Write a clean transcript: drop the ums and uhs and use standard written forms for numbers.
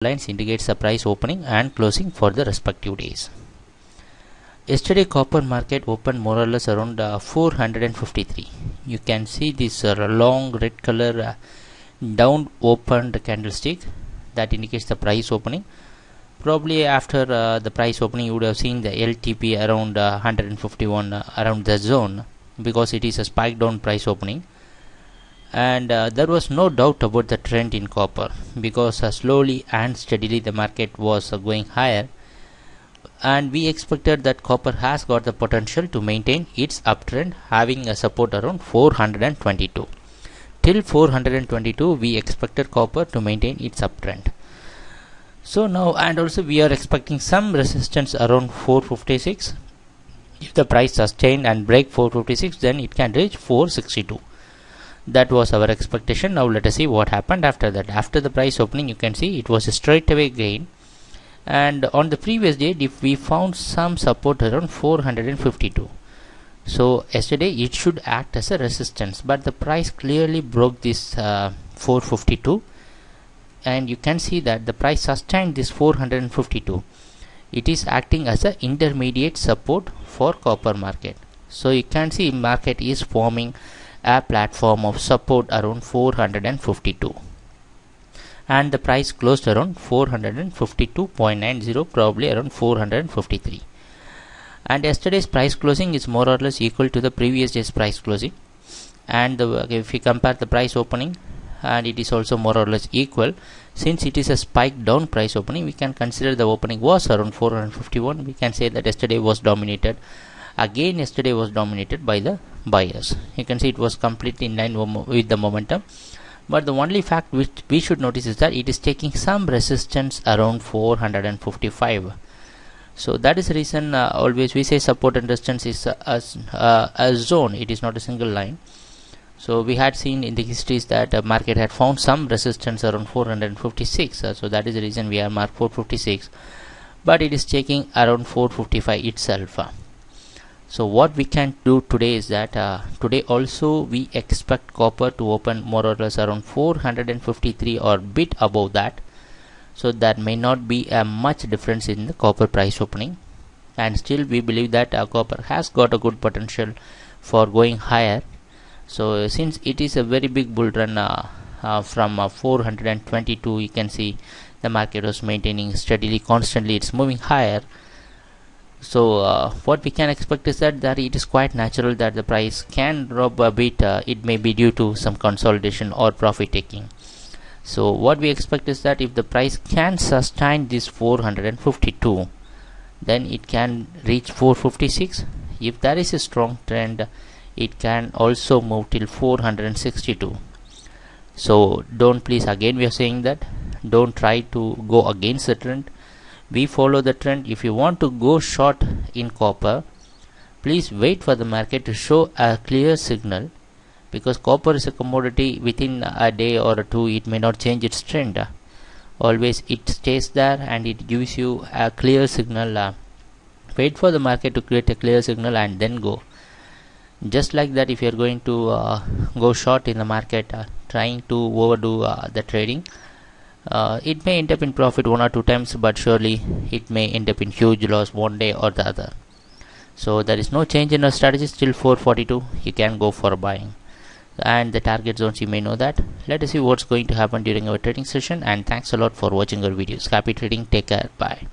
lines indicates the price opening and closing for the respective days. Yesterday copper market opened more or less around 453. You can see this long red color down opened candlestick that indicates the price opening. Probably after the price opening you would have seen the LTP around 151 around the zone, because it is a spike down price opening. And there was no doubt about the trend in copper, because slowly and steadily the market was going higher, and we expected that copper has got the potential to maintain its uptrend, having a support around 422. Till 422 we expected copper to maintain its uptrend. So now, and also we are expecting some resistance around 456. If the price sustained and break 456, then it can reach 462. That was our expectation. Now let us see what happened after that. After the price opening, you can see it was a straight away gain, and on the previous day if we found some support around 452. So yesterday it should act as a resistance, but the price clearly broke this 452, and you can see that the price sustained this 452. It is acting as an intermediate support for copper market. So you can see market is forming a platform of support around 452, and the price closed around 452.90, probably around 453. And yesterday's price closing is more or less equal to the previous day's price closing, and if we compare the price opening, and it is also more or less equal. Since it is a spike down price opening, we can consider the opening was around 451. We can say that yesterday was dominated. Again, yesterday was dominated by the buyers. You can see it was completely in line with the momentum. But the only fact which we should notice is that it is taking some resistance around 455. So that is the reason always we say support and resistance is a zone. It is not a single line. So we had seen in the histories that market had found some resistance around 456. So that is the reason we have marked 456. But it is taking around 455 itself. So what we can do today is that today also we expect copper to open more or less around 453 or bit above that. So that may not be a much difference in the copper price opening, and still we believe that copper has got a good potential for going higher. So since it is a very big bull run from 422, you can see the market was maintaining steadily, constantly it's moving higher. So what we can expect is that it is quite natural that the price can drop a bit. It may be due to some consolidation or profit taking. So what we expect is that if the price can sustain this 452, then it can reach 456. If there is a strong trend, it can also move till 462. So don't, please, again we are saying that don't try to go against the trend. We follow the trend. If you want to go short in copper, please wait for the market to show a clear signal, because copper is a commodity. Within a day or two it may not change its trend. Always it stays there and it gives you a clear signal. Wait for the market to create a clear signal and then go. Just like that, if you are going to go short in the market, trying to overdo the trading, it may end up in profit one or two times, but surely it may end up in huge loss one day or the other. So there is no change in our strategy. Still 442 you can go for buying, and the target zones you may know that. Let us see what's going to happen during our trading session, and thanks a lot for watching our videos. Happy trading. Take care. Bye.